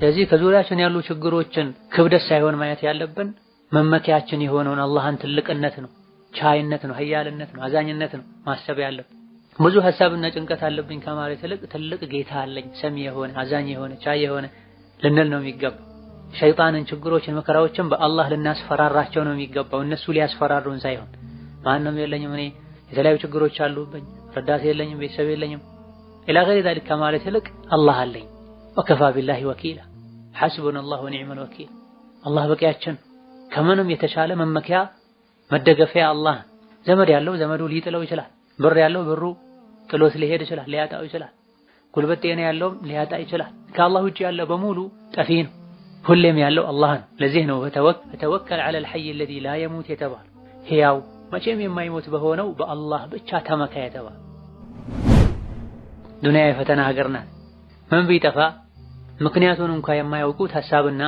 ስለዚህ ከዙሪያችን ያሉ ችግሮችን ክብደት ሳይሆን ማየት ያለብን መመኪያችን የሆነውን አላህን ትልቅነት ነው፣ ቻይነት ነው፣ ኃያልነት ነው፣ አዛኝነት ነው ማሰብ ያለብን። ብዙ ሐሳብና ጭንቀት አለብኝ ከማለት ይልቅ ትልቅ ጌታ አለኝ፣ ሰሚ የሆነ አዛኝ የሆነ ቻይ የሆነ ልንል ነው የሚገባው። ሸይጣንን፣ ችግሮችን፣ መከራዎችን በአላህ ልናስፈራራቸው ነው የሚገባው፣ እነሱ ሊያስፈራሩን ሳይሆን። ማንም የለኝም እኔ የተለያዩ ችግሮች አሉብኝ፣ ረዳት የለኝም፣ ቤተሰብ የለኝም ኢላ ገይሪ ዛሊክ ከማለት ይልቅ አላህ አለኝ ወከፋ ቢላሂ ወኪላ ሐስቡነላሁ ወኒዕመል ወኪል፣ አላህ በቂያችን፣ ከምንም የተሻለ መመኪያ መደገፊያ አላህ። ዘመድ ያለው ዘመዱ ሊጥለው ይችላል፣ ብር ያለው ብሩ ጥሎት ሊሄድ ይችላል፣ ሊያጣው ይችላል። ጉልበት ጤና ያለውም ሊያጣ ይችላል። ከአላህ ውጭ ያለው በሙሉ ጠፊ ነው። ሁሌም ያለው አላህ ነው። ለዚህ ነው ተወከል ዐለል ሐይ አለዚ ላ የሙት የተባለው፣ ሕያው መቼም የማይሞት በሆነው በአላህ ብቻ ተመካ የተባለው። ዱንያ የፈተና ሀገር ናት። ምን ቢጠፋ ምክንያቱን እንኳን የማያውቁት ሐሳብና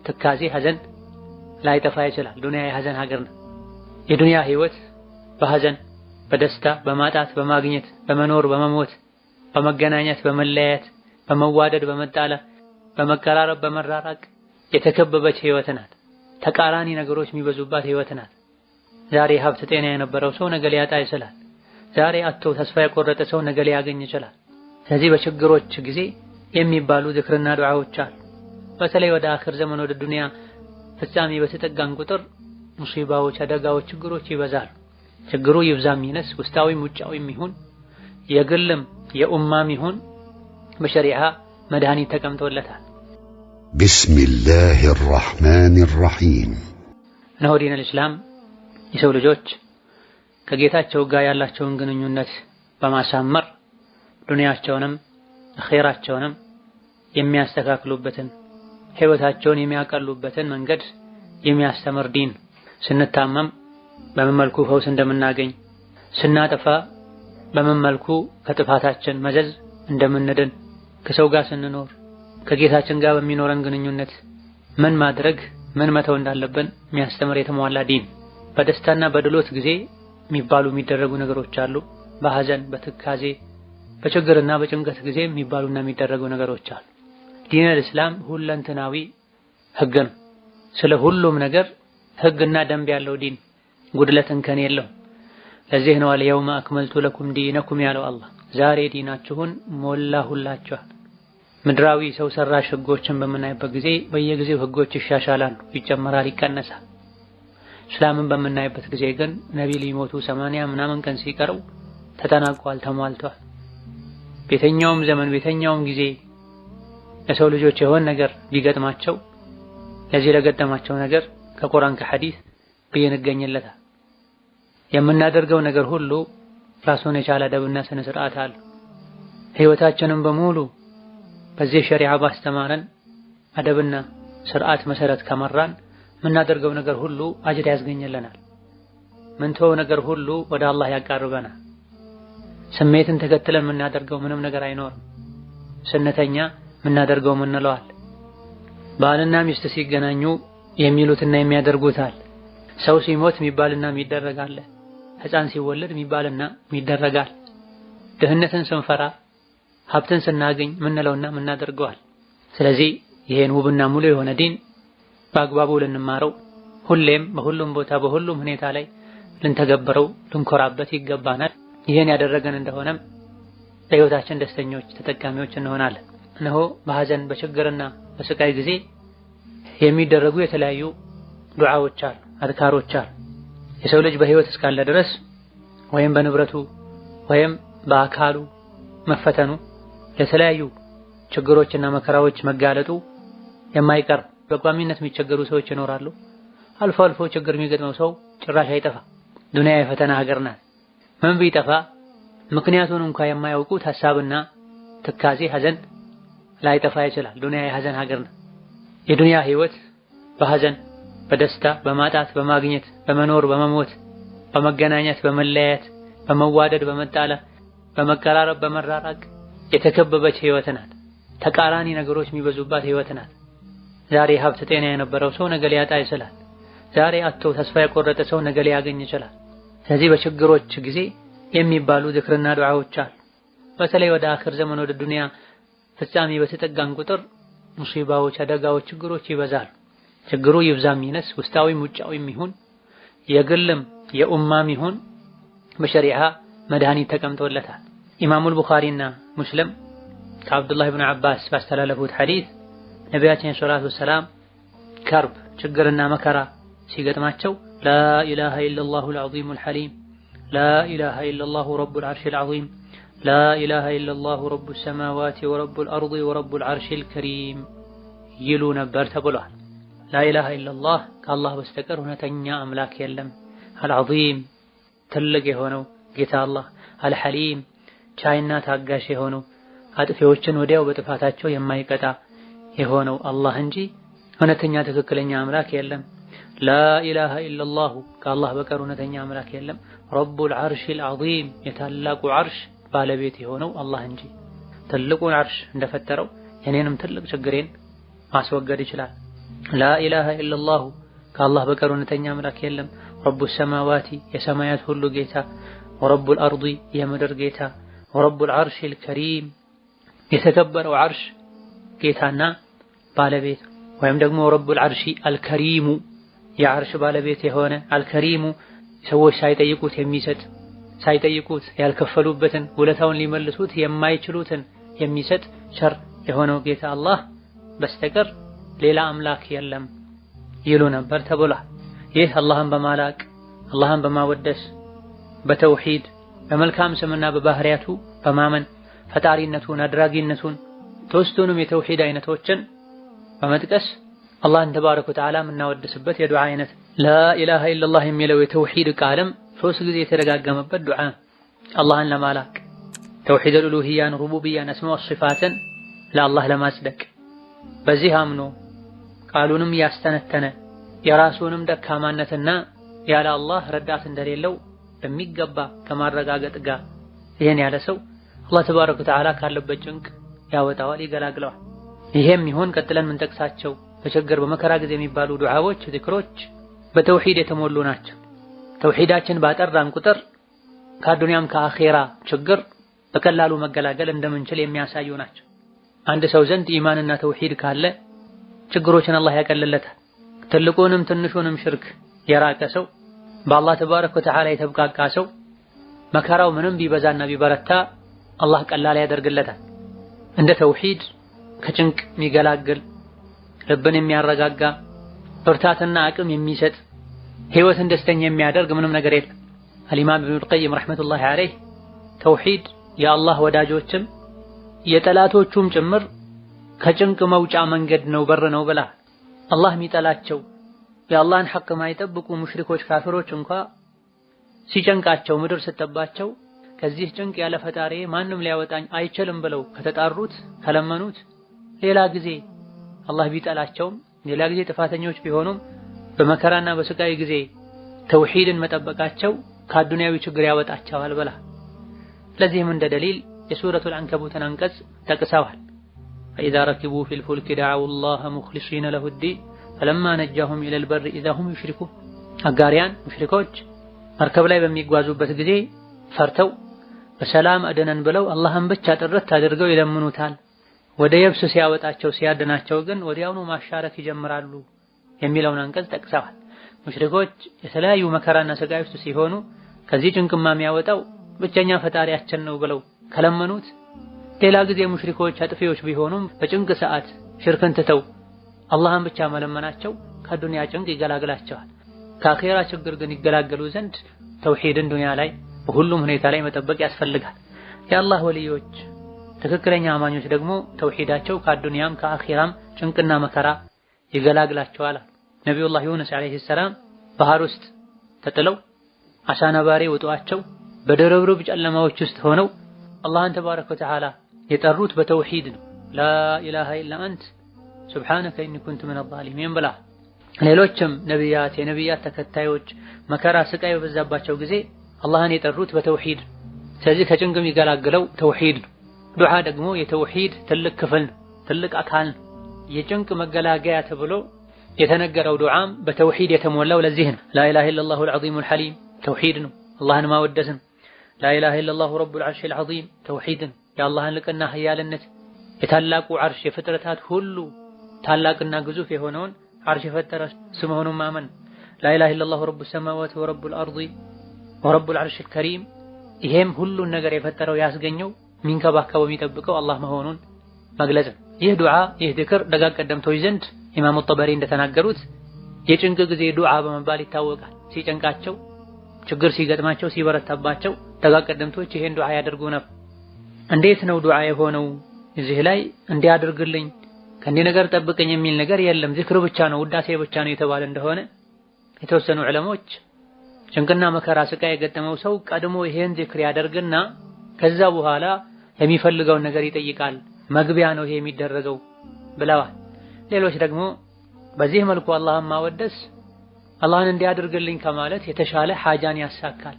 ትካዜ፣ ሐዘን ላይጠፋ ይችላል። ዱንያ የሐዘን ሀገር ናት። የዱንያ ህይወት በሐዘን፣ በደስታ፣ በማጣት፣ በማግኘት፣ በመኖር፣ በመሞት፣ በመገናኘት፣ በመለያየት፣ በመዋደድ፣ በመጣላት፣ በመቀራረብ፣ በመራራቅ የተከበበች ህይወት ናት። ተቃራኒ ነገሮች የሚበዙባት ህይወት ናት። ዛሬ ሀብት ጤና የነበረው ሰው ነገ ሊያጣ ይችላል። ዛሬ አጥቶ ተስፋ የቆረጠ ሰው ነገ ሊያገኝ ይችላል። ስለዚህ በችግሮች ጊዜ የሚባሉ ዝክርና ዱዓዎች አሉ። በተለይ ወደ አኺር ዘመን ወደ ዱንያ ፍጻሜ በተጠጋን ቁጥር ሙሲባዎች፣ አደጋዎች፣ ችግሮች ይበዛሉ። ችግሩ ይብዛም ይነስ፣ ውስጣዊም ውጫዊም ይሁን የግልም የኡማም ይሁን በሸሪዓ መድኃኒት ተቀምጦለታል። ቢስሚላሂ ራህማኒ ራሂም። እነሆ ዲነል ኢስላም የሰው ልጆች ከጌታቸው ጋር ያላቸውን ግንኙነት በማሳመር ዱንያቸውንም አኺራቸውንም የሚያስተካክሉበትን ህይወታቸውን የሚያቀሉበትን መንገድ የሚያስተምር ዲን። ስንታመም በምን መልኩ ፈውስ እንደምናገኝ፣ ስናጠፋ በምን መልኩ ከጥፋታችን መዘዝ እንደምንድን፣ ከሰው ጋር ስንኖር ከጌታችን ጋር በሚኖረን ግንኙነት ምን ማድረግ ምን መተው እንዳለብን የሚያስተምር የተሟላ ዲን። በደስታና በድሎት ጊዜ የሚደረጉ ነገሮች አሉ። በሐዘን፣ በትካዜ፣ በችግርና በጭንቀት ጊዜ የሚባሉና የሚደረጉ ነገሮች አሉ። ዲነል ኢስላም ሁለንተናዊ ህግ ነው። ስለ ሁሉም ነገር ህግና ደንብ ያለው ዲን፣ ጉድለት እንከን የለው። ለዚህ ነው አልየውመ አክመልቱ ለኩም ዲነኩም ያለው አላህ። ዛሬ ዲናችሁን ሞላሁላችኋል። ምድራዊ ሰው ሰራሽ ህጎችን በምናይበት ጊዜ በየጊዜው ህጎች ይሻሻላሉ፣ ይጨመራል፣ ይቀነሳል። እስላምን በምናይበት ጊዜ ግን ነቢ ሊሞቱ 80 ምናምን ቀን ሲቀረው ተጠናቋል፣ ተሟልቷል። ቤተኛውም ዘመን ቤተኛውም ጊዜ ለሰው ልጆች የሆነ ነገር ቢገጥማቸው ለዚህ ለገጠማቸው ነገር ከቁርአን ከሐዲስ ብይን ይገኝለታል። የምናደርገው ነገር ሁሉ ራሱን የቻለ አደብና ስነ ስርዓት አለ። ህይወታችንን በሙሉ በዚህ ሸሪዓ ባስተማረን አደብና ስርዓት መሰረት ከመራን የምናደርገው ነገር ሁሉ አጅር ያስገኝልናል። ምንተው ነገር ሁሉ ወደ አላህ ያቃርበናል። ስሜትን ተከትለን የምናደርገው ምንም ነገር አይኖርም። ስነተኛ የምናደርገው ምንለዋል። ባልና ሚስት ሲገናኙ የሚሉትና የሚያደርጉት አለ። ሰው ሲሞት የሚባልና የሚደረጋል። ህፃን ሲወለድ የሚባልና የሚደረጋል። ድህነትን ስንፈራ ሀብትን ስናገኝ ምንለውና ምናደርገዋል። ስለዚህ ይሄን ውብና ሙሉ የሆነ ዲን በአግባቡ ልንማረው፣ ሁሌም በሁሉም ቦታ በሁሉም ሁኔታ ላይ ልንተገብረው፣ ልንኮራበት ይገባናል። ይሄን ያደረገን እንደሆነም ለህይወታችን ደስተኞች ተጠቃሚዎች እንሆናለን። እነሆ በሐዘን በችግርና በስቃይ ጊዜ የሚደረጉ የተለያዩ ዱዓዎች አሉ፣ አዝካሮች አሉ። የሰው ልጅ በህይወት እስካለ ድረስ ወይም በንብረቱ ወይም በአካሉ መፈተኑ ለተለያዩ ችግሮችና መከራዎች መጋለጡ የማይቀር በቋሚነት የሚቸገሩ ሰዎች ይኖራሉ። አልፎ አልፎ ችግር የሚገጥመው ሰው ጭራሽ አይጠፋ። ዱንያ የፈተና ሀገር ናት። ምን ቢጠፋ ምክንያቱን እንኳን የማያውቁት ሐሳብና ትካዜ፣ ሐዘን ላይጠፋ ይችላል። ዱንያ የሐዘን ሀገር ናት። የዱንያ ህይወት በሐዘን፣ በደስታ፣ በማጣት፣ በማግኘት፣ በመኖር፣ በመሞት፣ በመገናኘት፣ በመለያየት፣ በመዋደድ፣ በመጣላት፣ በመቀራረብ፣ በመራራቅ የተከበበች ህይወት ናት። ተቃራኒ ነገሮች የሚበዙባት ህይወት ናት። ዛሬ ሀብት ጤና የነበረው ሰው ነገ ሊያጣ ይችላል። ዛሬ አጥቶ ተስፋ የቆረጠ ሰው ነገ ሊያገኝ ይችላል። ስለዚህ በችግሮች ጊዜ የሚባሉ ዝክርና ዱዓዎች አሉ። በተለይ ወደ አኺር ዘመን ወደ ዱንያ ፍጻሜ በተጠጋን ቁጥር ሙሲባዎች፣ አደጋዎች፣ ችግሮች ይበዛሉ። ችግሩ ይብዛም ይነስ ውስጣዊም ውጫዊም ይሁን የግልም የኡማም ይሁን በሸሪዓ መድኃኒት ተቀምጦለታል። ኢማሙል ቡኻሪና ሙስሊም ከአብዱላህ ብን አባስ ባስተላለፉት ሐዲስ ነቢያችን ሰለላሁ ዐለይሂ ወሰለም ከርብ ችግርና መከራ ሲገጥማቸው ላኢላሃ ኢለላሁል ዐዚሙል ሐሊም ላኢላሃ ኢለላሁ ረቡል ዐርሺል ዐዚም ላኢላሃ ኢለላሁ ረቡስ ሰማዋቲ ወረቡል አርዲ ወረቡል ዐርሺል ከሪም ይሉ ነበር ተብሏል። ላኢላሃ ኢለላህ ከአላህ በስተቀር እውነተኛ አምላክ የለም። አልዐዚም ትልቅ የሆነው ጌታ አላህ፣ አልሐሊም ቻይና ታጋሽ የሆነው አጥፊዎችን ወዲያው በጥፋታቸው የማይቀጣ የሆነው አላህ እንጂ እውነተኛ ትክክለኛ አምላክ የለም። ላኢላሃ ኢለላሁ ከአላህ በቀር እውነተኛ አምላክ የለም። ረቡል ዐርሺል ዐዚም የታላቁ ዐርሽ ባለቤት የሆነው አላህ እንጂ ትልቁን ዐርሽ እንደፈጠረው የኔንም ትልቅ ችግሬን ማስወገድ ይችላል። ላኢላሃ ኢለላሁ ከአላህ በቀር እውነተኛ አምላክ የለም። ረቡስ ሰማዋቲ የሰማያት ሁሉ ጌታ፣ ወረቡል አርዲ የምድር ጌታ፣ ወረቡል ዐርሺል ከሪም የተከበረው ዐርሽ ጌታና ባለቤት ወይም ደግሞ ረቡል ዐርሺ አልከሪሙ የዐርሽ ባለቤት የሆነ አልከሪሙ ሰዎች ሳይጠይቁት የሚሰጥ ሳይጠይቁት ያልከፈሉበትን ውለታውን ሊመልሱት የማይችሉትን የሚሰጥ ቸር የሆነው ጌታ አላህ በስተቀር ሌላ አምላክ የለም ይሉ ነበር ተብሏል። ይህ አላህን በማላቅ አላህን በማወደስ በተውሂድ በመልካም ስምና በባህሪያቱ በማመን ፈጣሪነቱን አድራጊነቱን ሦስቱንም የተውሂድ አይነቶችን በመጥቀስ አላህን ተባረከ ወተዓላ የምናወድስበት የዱዓ አይነት ላኢላሃ ኢለላህ የሚለው የተውሂድ ቃልም 3 ጊዜ የተደጋገመበት ዱዓ አላህን ለማላቅ ተውሂደል ኡሉሂያን ሩቡቢያን አስማ ወሲፋትን ለአላህ ለማጽደቅ በዚህ አምኖ ቃሉንም ያስተነተነ የራሱንም ደካማነትና ያለ አላህ ረዳት እንደሌለው በሚገባ ከማረጋገጥ ጋር ይሄን ያለ ሰው አላህ ተባረከ ወተዓላ ካለበት ጭንቅ ያወጣዋል፣ ይገላግለዋል። ይሄም ይሁን ቀጥለን ምን ጠቅሳቸው በችግር በመከራ ጊዜ የሚባሉ ዱዓዎች፣ ዚክሮች በተውሂድ የተሞሉ ናቸው። ተውሂዳችን ባጠራን ቁጥር ከዱንያም ከአኺራ ችግር በቀላሉ መገላገል እንደምንችል የሚያሳዩ ናቸው። አንድ ሰው ዘንድ ኢማንና ተውሂድ ካለ ችግሮችን አላህ ያቀልለታል። ትልቁንም ትንሹንም ሽርክ የራቀ ሰው በአላህ ተባረከ ወተዓላ የተብቃቃ ሰው መከራው ምንም ቢበዛና ቢበረታ አላህ ቀላል ያደርግለታል። እንደ ተውሂድ ከጭንቅ የሚገላግል ልብን የሚያረጋጋ ብርታትና አቅም የሚሰጥ ህይወትን ደስተኛ የሚያደርግ ምንም ነገር የለም። አልኢማም ኢብኑል ቀይም ረሕመቱላሂ ዐለይህ ተውሂድ የአላህ ወዳጆችም የጠላቶቹም ጭምር ከጭንቅ መውጫ መንገድ ነው፣ በር ነው ብላ አላህ የሚጠላቸው የአላህን ሐቅ ማይጠብቁ ሙሽሪኮች ካፊሮች እንኳ ሲጨንቃቸው ምድር ስትጠባቸው ከዚህ ጭንቅ ያለ ፈጣሪ ማንም ሊያወጣኝ አይችልም ብለው ከተጣሩት ከለመኑት ሌላ ጊዜ አላህ ቢጠላቸውም ሌላ ጊዜ ጥፋተኞች ቢሆኑም በመከራና በስቃይ ጊዜ ተውሂድን መጠበቃቸው ከዱንያዊ ችግር ያወጣቸዋል ብላ ለዚህም እንደ ደሊል የሱረቱል አንከቡትን አንቀጽ ጠቅሰዋል። فإذا ركبوا في الفلك دعوا الله مخلصين له الدين فلما نجاهم إلى البر إذا هم يشركون አጋሪያን ሙሽሪኮች መርከብ ላይ በሚጓዙበት ጊዜ ፈርተው በሰላም አደነን ብለው አላህን ብቻ ጥርት አድርገው ይለምኑታል። ወደ የብስ ሲያወጣቸው ሲያድናቸው ግን ወዲያውኑ ማሻረክ ይጀምራሉ የሚለውን አንቀጽ ጠቅሰዋል። ሙሽሪኮች የተለያዩ መከራና ስቃይ ውስጥ ሲሆኑ ከዚህ ጭንቅማ የሚያወጣው ብቸኛ ፈጣሪያችን ነው ብለው ከለመኑት ሌላ ጊዜ ሙሽሪኮች አጥፊዎች ቢሆኑም በጭንቅ ሰዓት ሽርክን ትተው አላህን ብቻ መለመናቸው ከዱንያ ጭንቅ ይገላግላቸዋል። ከአኺራ ችግር ግን ይገላገሉ ዘንድ ተውሂድን ዱንያ ላይ በሁሉም ሁኔታ ላይ መጠበቅ ያስፈልጋል። የአላህ ወልዮች ትክክለኛ አማኞች ደግሞ ተውሂዳቸው ከዱንያም ከአኺራም ጭንቅና መከራ ይገላግላቸዋል። ነቢዩላህ ዩኑስ አለይሂ ሰላም ባህር ውስጥ ተጥለው አሳ ነባሪ ወጧቸው በድርብርብ ጨለማዎች ውስጥ ሆነው አላህን ተባረከ ወተዓላ የጠሩት በተውሂድ ነው። ላኢላሃ ኢላ አንት ሱብሓነከ ኢኒ ኩንቱ ሚነል ዛሊሚን ብላ ሌሎችም ነቢያት የነቢያት ተከታዮች መከራ ስቃይ በበዛባቸው ጊዜ አላህን የጠሩት በተውሂድ። ስለዚህ ከጭንቅ የሚገላግለው ተውሂድ ነው። ዱዓ ደግሞ የተውሂድ ትልቅ ክፍል ነው፣ ትልቅ አካል ነው። የጭንቅ መገላገያ ተብሎ የተነገረው ዱዓም በተውሂድ የተሞላው ለዚህ ነው። ላኢላሃ ኢለላሁል ዐዚሙል ሐሊም ተውሂድ ነው፣ አላህን ማወደስ ነው። ላኢላሃ ኢለላሁ ረቡል ዐርሺል ዐዚም ተውሂድ ነው፣ የአላህን ልቅና ኃያልነት የታላቁ ዐርሽ የፍጥረታት ሁሉ ታላቅና ግዙፍ የሆነውን አርሽ የፈጠረ ስሙን ማመን ላኢላሃ ኢለላሁ ረቡስ ሰማዋቲ ወረቡል አርዲ ወረቡል አርሽል ከሪም ይሄም ሁሉን ነገር የፈጠረው ያስገኘው ሚንከባከበው የሚጠብቀው አላህ መሆኑን መግለጽ። ይህ ዱዓ ይህ ዚክር ደጋግ ቀደምቶች ዘንድ ኢማሙ ጠበሪ እንደተናገሩት የጭንቅ ጊዜ ዱዓ በመባል ይታወቃል። ሲጨንቃቸው ችግር ሲገጥማቸው ሲበረታባቸው ደጋግ ቀደምቶች ይሄን ዱዓ ያደርጉ ነበር። እንዴት ነው ዱዓ የሆነው? እዚህ ላይ እንዲያደርግልኝ ከእንዲህ ነገር ጠብቀኝ የሚል ነገር የለም፣ ዚክር ብቻ ነው ውዳሴ ብቻ ነው የተባለ እንደሆነ የተወሰኑ ዑለሞች ጭንቅና መከራ ስቃይ የገጠመው ሰው ቀድሞ ይሄን ዚክር ያደርግና ከዛ በኋላ የሚፈልገውን ነገር ይጠይቃል፣ መግቢያ ነው ይሄ የሚደረገው ብለዋል። ሌሎች ደግሞ በዚህ መልኩ አላህን ማወደስ አላህን እንዲያደርግልኝ ከማለት የተሻለ ሐጃን ያሳካል፣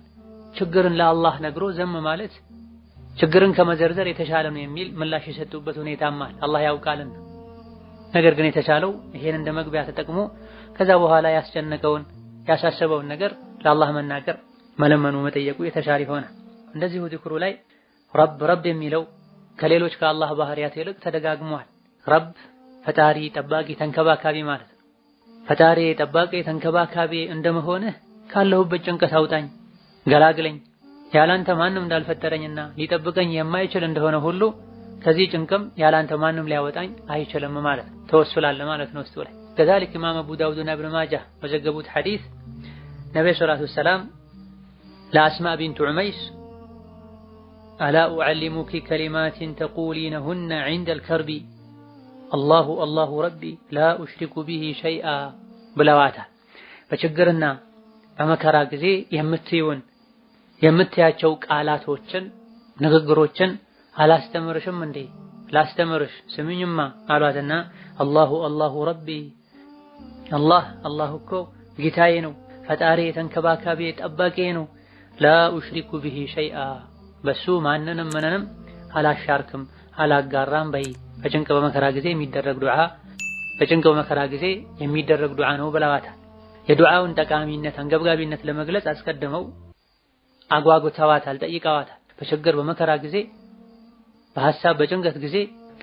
ችግርን ለአላህ ነግሮ ዘም ማለት ችግርን ከመዘርዘር የተሻለ ነው የሚል ምላሽ የሰጡበት ሁኔታም አለ፣ አላህ ያውቃልና። ነገር ግን የተሻለው ይሄን እንደ መግቢያ ተጠቅሞ ከዛ በኋላ ያስጨነቀውን ያሳሰበውን ነገር ለአላህ መናገር መለመኑ መጠየቁ የተሻለ ይሆናል። እንደዚሁ ዚክሩ ላይ ረብ የሚለው ከሌሎች ከአላህ ባህሪያት ይልቅ ተደጋግሟል። ረብ ፈጣሪ፣ ጠባቂ፣ ተንከባካቢ ማለት ነው። ፈጣሪ፣ ጠባቂ፣ ተንከባካቢ እንደመሆንህ ካለሁበት ጭንቀት አውጣኝ፣ ገላግለኝ፣ ያላንተ ማንም እንዳልፈጠረኝና ሊጠብቀኝ የማይችል እንደሆነ ሁሉ ከዚህ ጭንቅም ያላንተ ማንም ሊያወጣኝ አይችልም ማለት ተወስላለ ማለት ነው። ውስጡ ላይ ከዛልክ ኢማም አቡ ዳውድና ኢብኑ ማጃህ በዘገቡት ሐዲስ ነብዩ ሰለላሁ ዐለይሂ ወሰለም ለአስማ ቢንት ዑመይስ አላ ኡዓሊሙኪ ከሊማትን ተቁሊነሁነ ዒንደል ከርቢ አላሁ አላሁ ረቢ ላ ኡሽሪኩ ቢሂ ሸይአ ብለዋታል። በችግርና በመከራ ጊዜ የምትያቸው ቃላቶችን ንግግሮችን አላስተምርሽም እንዴ? ላስተምርሽ ስምኝማ አሏትና አላሁ አላሁ ረቢ አላህ እኮ ጌታዬ ነው፣ ፈጣሪ፣ ተንከባካቢ፣ ጠባቂ ነው። ላ ኡሽሪኩ ቢሂ ሸይአ በሱ ማንንም ምንንም አላሻርክም አላጋራም በይ። በጭንቅ በመከራ ጊዜ የሚደረግ ዱዓ ነው ብለዋታል። የዱዓውን ጠቃሚነት አንገብጋቢነት ለመግለጽ አስቀድመው አጓጉተዋታል፣ ጠይቀዋታል። በችግር በመከራ ጊዜ በሐሳብ በጭንቀት ጊዜ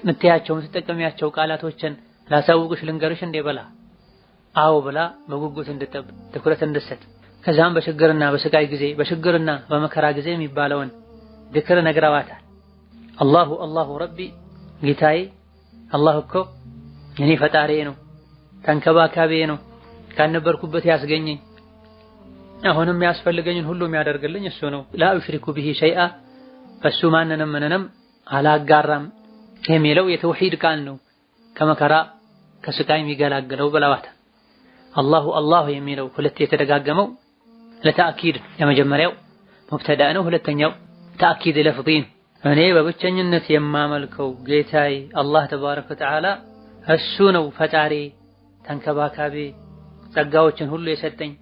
ምትያቸው ምትጠቀሚያቸው ቃላቶችን ላሳውቅሽ ልንገርሽ እንደ በላ አዎ ብላ በጉጉት እንድትጠብቅ ትኩረት እንድትሰጥ ከዛም በችግርና በስቃይ ጊዜ በችግርና በመከራ ጊዜ የሚባለውን ዚክር ነግረዋታል። አላሁ አላሁ ረቢ ጌታዬ አላህ እኮ የኔ ፈጣሪ ነው፣ ተንከባካቢ ነው፣ ካነበርኩበት ያስገኘኝ አሁንም ያስፈልገኝን ሁሉ የሚያደርግልኝ እሱ ነው። ላ ኡሽሪኩ ቢሂ ሸይአ በሱ ማንንም ምንንም አላጋራም የሚለው የተውሂድ ቃል ነው፣ ከመከራ ከስቃይ የሚገላግለው ብለዋታል። አላሁ አላሁ የሚለው ሁለት የተደጋገመው ለተአኪድ የመጀመሪያው ሙብተዳ ነው፣ ሁለተኛው ተአኪድ ለፍዚ ነው። እኔ በብቸኝነት የማመልከው ጌታዬ አላህ ተባረከ ወተዓላ እሱ ነው ፈጣሪ፣ ተንከባካቢ፣ ጸጋዎችን ሁሉ የሰጠኝ።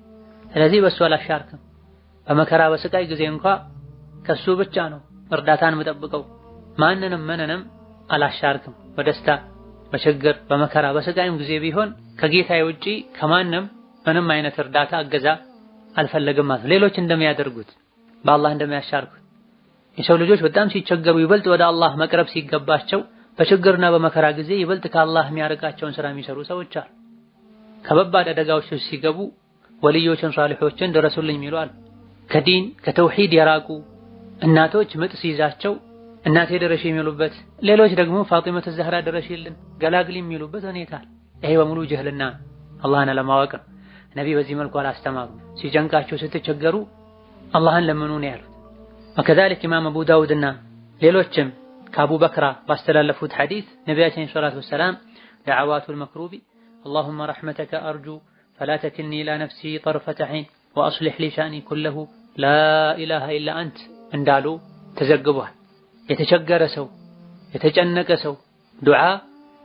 ስለዚህ በሱ አላሻርክም። በመከራ በስቃይ ጊዜ እንኳ ከሱ ብቻ ነው እርዳታን የምጠብቀው። ማንንም ምንንም አላሻርክም። በደስታ በችግር በመከራ በስቃይም ጊዜ ቢሆን ከጌታዬ ውጪ ከማንም ምንም አይነት እርዳታ እገዛ አልፈለግም ማለት ነው። ሌሎች እንደሚያደርጉት በአላህ እንደሚያሻርኩት የሰው ልጆች በጣም ሲቸገሩ ይበልጥ ወደ አላህ መቅረብ ሲገባቸው በችግርና በመከራ ጊዜ ይበልጥ ከአላህ የሚያርቃቸውን ስራ የሚሰሩ ሰዎች አሉ። ከበባድ አደጋዎች ሲገቡ ወልዮችን ሷሊሖችን ድረሱልኝ የሚሉ አሉ። ከዲን ከተውሂድ የራቁ እናቶች ምጥ ሲይዛቸው እናቴ ድረሽ የሚሉበት፣ ሌሎች ደግሞ ፋጢመቱ ዘህራ ድረሽልን ገላግሊ የሚሉበት ሁኔታ አለ። ይሄ በሙሉ ጀህልና አላህን አለማወቅ። ነቢ በዚህ መልኩ አላስተማሩ። ሲጨንቃቸው ስትቸገሩ አላህን ለምኑ ነው ያሉት። ወከዛሊክ ኢማም አቡ ዳውድና ሌሎችም ከአቡ በክራ ባስተላለፉት ሐዲስ ነቢያችን ሰለላሁ ዐለይሂ ወሰለም ደዓዋቱል መክሩቢ اللهم رحمتك أرجو فلا تكلني إلى نفسي طرفة عين وأصلح لي شأني كله لا إله إلا أنت እንዳሉ ተዘግቧል። የተቸገረ ሰው የተጨነቀ ሰው ዱዓ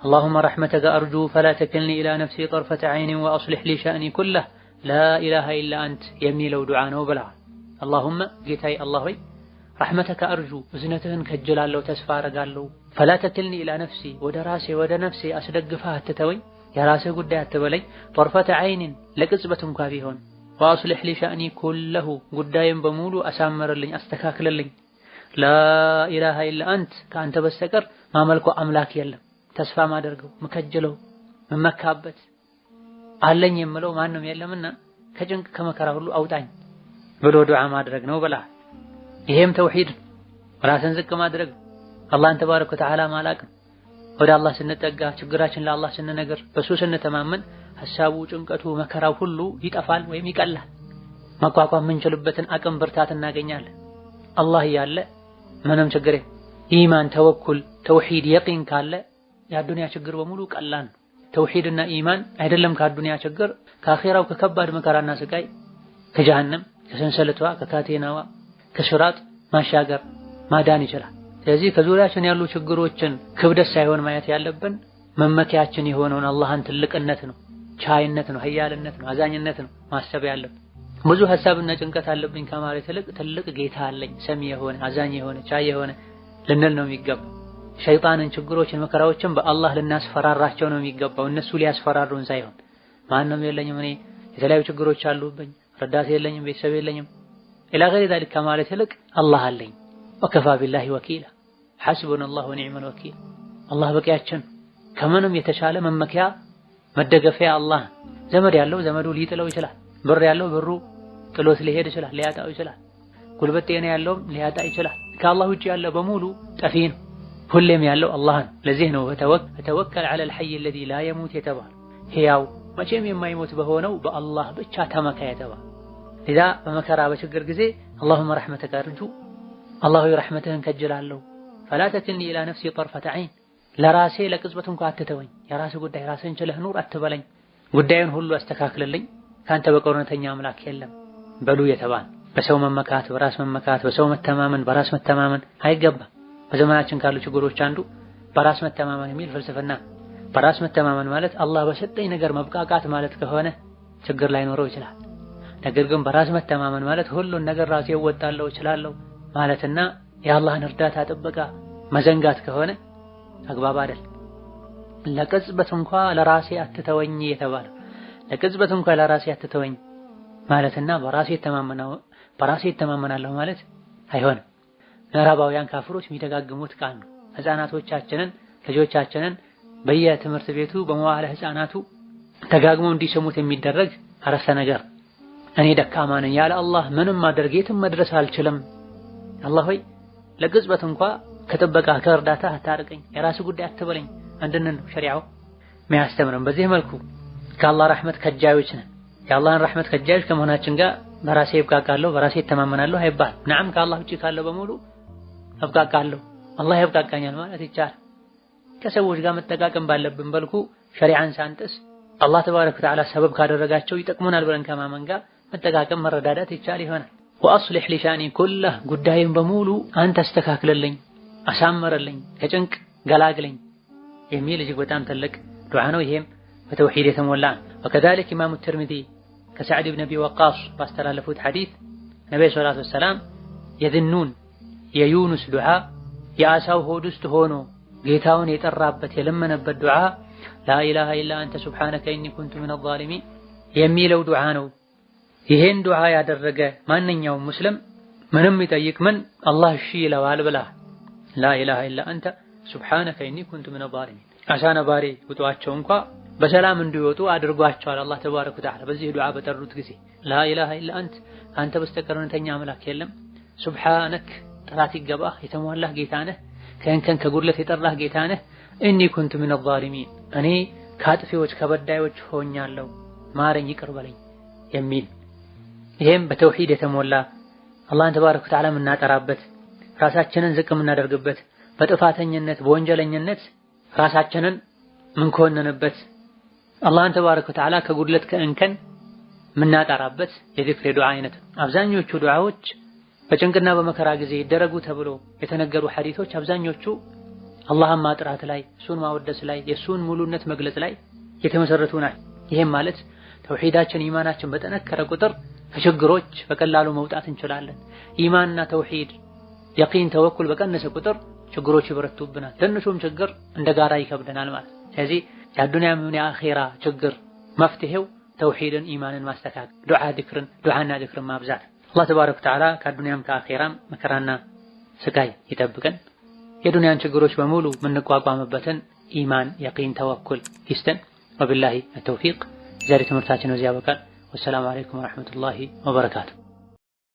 اللهم رحمتك أرجو فلا تكلني إلى نفسي طرفة عين وأصلح لي شأني كله لا إله إلا أنت የሚለው ዱዓ ነው ብለዋል። اللهم ጌታዬ አላህ ሆይ رحمتك أرجو እዝነትህን ከጀላለሁ ተስፋ አረጋለሁ فلا تكلني إلى نفسي ወደ ነፍሴ አስደግፈህ አትተወኝ፣ የራስህ ጉዳይ አትበለኝ። طرفة عين ለቅጽበት እንኳ ቢሆን وأصلح لي شأني كله ጉዳይን በሙሉ አሳምርልኝ አስተካክልልኝ። لا إله إلا أنت ከአንተ በስተቀር ማመልኮ አምላክ የለም፣ ተስፋ ማደርገው መከጀለው መመካበት አለኝ የምለው ማንም የለምና ከጭንቅ ከመከራ ሁሉ አውጣኝ ብሎ ዱዓ ማድረግ ነው ብላ። ይሄም ተውሂድ ራስን ዝቅ ማድረግ አላህን ተባረከ ወተዓላ ማላቅ። ወደ አላህ ስንጠጋ ችግራችን ለአላህ ስንነግር በሱ ስንተማመን ሐሳቡ ጭንቀቱ መከራው ሁሉ ይጠፋል ወይም ይቀላል። መቋቋም የምንችልበትን አቅም ብርታት እናገኛለን። አላህ ያለ ምንም ችግር ኢማን ተወኩል ተውሂድ የቂን ካለ የአዱንያ ችግር በሙሉ ቀላል። ተውሂድና ኢማን አይደለም ከአዱንያ ችግር ከአኺራው ከከባድ መከራና ስቃይ ከጀሃነም ከሰንሰለቷ ከካቴናዋ ከሽራጥ ማሻገር ማዳን ይችላል። ስለዚህ ከዙሪያችን ያሉ ችግሮችን ክብደት ሳይሆን ማየት ያለብን መመኪያችን የሆነውን አላህን ትልቅነት ነው፣ ቻይነት ነው፣ ኃያልነት ነው፣ አዛኝነት ነው ማሰብ ያለብን። ብዙ ሐሳብና ጭንቀት አለብኝ ከማለት ይልቅ ትልቅ ጌታ አለኝ ሰሚ የሆነ አዛኝ የሆነ ቻይ የሆነ ልንል ነው የሚገባው። ሸይጣንን ችግሮችን መከራዎችን በአላህ ልናስፈራራቸው ነው የሚገባው፣ እነሱ ሊያስፈራሩን ሳይሆን። ማንም የለኝም እኔ የተለያዩ ችግሮች አሉብኝ ረዳት የለኝም ቤተሰብ የለኝም ኢላ ገይሪ ዛሊክ ከማለት ይልቅ አላህ አለኝ ወከፋ ቢላሂ ወኪላ ሐስቡነላሁ ወኒዕመል ወኪል አላህ በቂያችን ከምንም የተሻለ መመኪያ መደገፊያ አላህ። ዘመድ ያለው ዘመዱ ሊጥለው ይችላል፣ ብር ያለው ብሩ ጥሎት ሊሄድ ይችላል ሊያጣው ይችላል፣ ጉልበት ጤና ያለውም ሊያጣ ይችላል። ከአላህ ውጪ ያለ በሙሉ ጠፊ ነው። ሁሌም ያለው አላህ ነው። ለዚህ ነው ተወከል ዐለል ሐይ አለዚ ላ የሙት የተባለ ሕያው መቼም የማይሞት በሆነው በአላህ ብቻ ተመካ የተባለ። ኢዛ በመከራ በችግር ጊዜ አላሁመ ረሕመተከ አርጁ አላህ ሆይ ረሕመትህን ከጅላለሁ ፈላ ተክልኒ ኢላ ነፍሲ ጠርፈተ ዐይን ለራሴ ለቅጽበት እንኳን አትተወኝ፣ የራስ ጉዳይ ራስህን ችለህ ኑር አትበለኝ፣ ጉዳዩን ሁሉ አስተካክልልኝ፣ ካንተ በቀር እውነተኛ አምላክ የለም በሉ የተባለ። በሰው መመካት በራስ መመካት በሰው መተማመን በራስ መተማመን አይገባም። በዘመናችን ካሉ ችግሮች አንዱ በራስ መተማመን የሚል ፍልስፍና። በራስ መተማመን ማለት አላህ በሰጠኝ ነገር መብቃቃት ማለት ከሆነ ችግር ላይኖረው ይችላል። ነገር ግን በራስ መተማመን ማለት ሁሉን ነገር ራሴ እወጣለሁ እችላለሁ ማለትና የአላህን እርዳታ ጥበቃ መዘንጋት ከሆነ አግባብ አይደል። ለቅጽበት እንኳ ለራሴ አትተወኝ የተባለው ለቅጽበት እንኳ ለራሴ አትተወኝ ማለትና በራሴ እተማመናለሁ ማለት አይሆንም። ምዕራባውያን ካፍሮች የሚደጋግሙት ቃል ነው። ህፃናቶቻችንን ልጆቻችንን በየትምህርት ቤቱ በመዋዕለ ህፃናቱ ደጋግመው እንዲሰሙት የሚደረግ አረፍተ ነገር እኔ ደካማ ነኝ ያለ አላህ ምንም ማድረግ የትም መድረስ አልችልም፣ አላህ ሆይ ለቅጽበት እንኳ ከጥበቃ ከእርዳታ አታርቀኝ፣ የራስ ጉዳይ አትበለኝ አንድነን ነው ሸሪዓው የሚያስተምረን። በዚህ መልኩ ከአላህ ረሕመት ከጃዮች ነን። የአላህን ረሕመት ከጃዮች ከመሆናችን ጋር በራሴ ይብቃቃለሁ በራሴ እተማመናለሁ አይባል። ነዓም ከአላህ ውጪ ካለው በሙሉ እብቃቃለሁ አላህ ይብቃቃኛል ማለት ይቻላል። ከሰዎች ጋር መጠቃቀም ባለብን መልኩ ሸሪዓን ሳንጥስ አላህ ተባረከ ወተዓላ ሰበብ ካደረጋቸው ይጠቅሙናል ብለን ከማመን ጋር መጠቃቀም መረዳዳት ይቻል ይሆናል። ወአስሊሕ ሊሻኒ ኩለህ ጉዳይን በሙሉ አንተ አስተካክልልኝ አሳምርልኝ ከጭንቅ ገላግለኝ የሚል እጅግ በጣም ትልቅ ዱዓ ነው። ይሄም በተውሂድ የተሞላ ነው። ወከዛሊክ ኢማሙ ተርሚዚ ከሰዕድ ብን አቢ ወቃስ ባስተላለፉት ሐዲስ ነብዩ ሰለላሁ ዐለይሂ ወሰለም የዝኑን የዩኑስ ዱዓ የአሳው ሆድ ውስጥ ሆኖ ጌታውን የጠራበት የለመነበት ዱዓ ላኢላሃ ኢላ አንተ ሱብሓነከ ኢኒ ኩንቱ ሚነዝ ዛሊሚን የሚለው ዱዓ ነው። ይሄን ዱዓ ያደረገ ማንኛውም ሙስሊም ምንም ይጠይቅ ምን አላህ እሺ ይለዋል ብላ ላኢላሃ ኢላ አንተ ሱብሓነከ ኢኒ ኩንቱ ሚነዝ ዛሊሚን። አሳ ነባሪ ውጧቸው እንኳ በሰላም እንዲወጡ አድርጓቸዋል አላህ ተባረከ ወተዓላ በዚህ ዱዓ በጠሩት ጊዜ ላኢላሃ ኢላ አንተ አንተ በስተቀር እውነተኛ አምላክ የለም፣ ሱብሓነክ ጥራት ይገባህ የተሟላህ ጌታ ነህ፣ ከእንከን ከጉድለት የጠራህ ጌታ ነህ፣ ኢኒ ኩንቱ ሚነዝ ዛሊሚን እኔ ከአጥፊዎች ከበዳዮች ሆኛለሁ ማረኝ ይቅር በለኝ የሚል። ይሄም በተውሂድ የተሞላ አላህን ተባረከ ወተዓላ የምናጠራበት ራሳችንን ዝቅ የምናደርግበት በጥፋተኝነት በወንጀለኝነት ራሳችንን ምንኮንንበት አላህን ተባረከ ወተዓላ ከጉድለት ከእንከን የምናጠራበት የዚክር ዱዓ አይነት። አብዛኞቹ ዱዓዎች በጭንቅና በመከራ ጊዜ ይደረጉ ተብሎ የተነገሩ ሐዲሶች አብዛኞቹ አላህን ማጥራት ላይ እሱን ማወደስ ላይ የእሱን ሙሉነት መግለጽ ላይ የተመሰረቱ ናቸው። ይሄም ማለት ተውሂዳችን ኢማናችን በጠነከረ ቁጥር ከችግሮች በቀላሉ መውጣት እንችላለን። ኢማንና ተውሂድ የቂን ተወኩል በቀነሰ ቁጥር ችግሮች ይበረቱብናል። ትንሹም ችግር እንደ ጋራ ይከብደናል ማለት። ስለዚህ የዱንያም ሆነ የአኺራ ችግር መፍትሄው ተውሂድን ኢማንን ማስተካከል ዱዓና ዚክርን ማብዛት። አላህ ተባረከ ወተዓላ ከዱንያም ከአኺራም መከራና ስቃይ ይጠብቀን። የዱንያን ችግሮች በሙሉ የምንቋቋምበትን ኢማን የቂን ተወኩል ይስጠን። ወቢላሂ አተውፊቅ። ዛሬ ትምህርታችን እዚህ ያበቃል። ወሰላሙ አለይኩም ወራህመቱላሂ ወበረካቱ።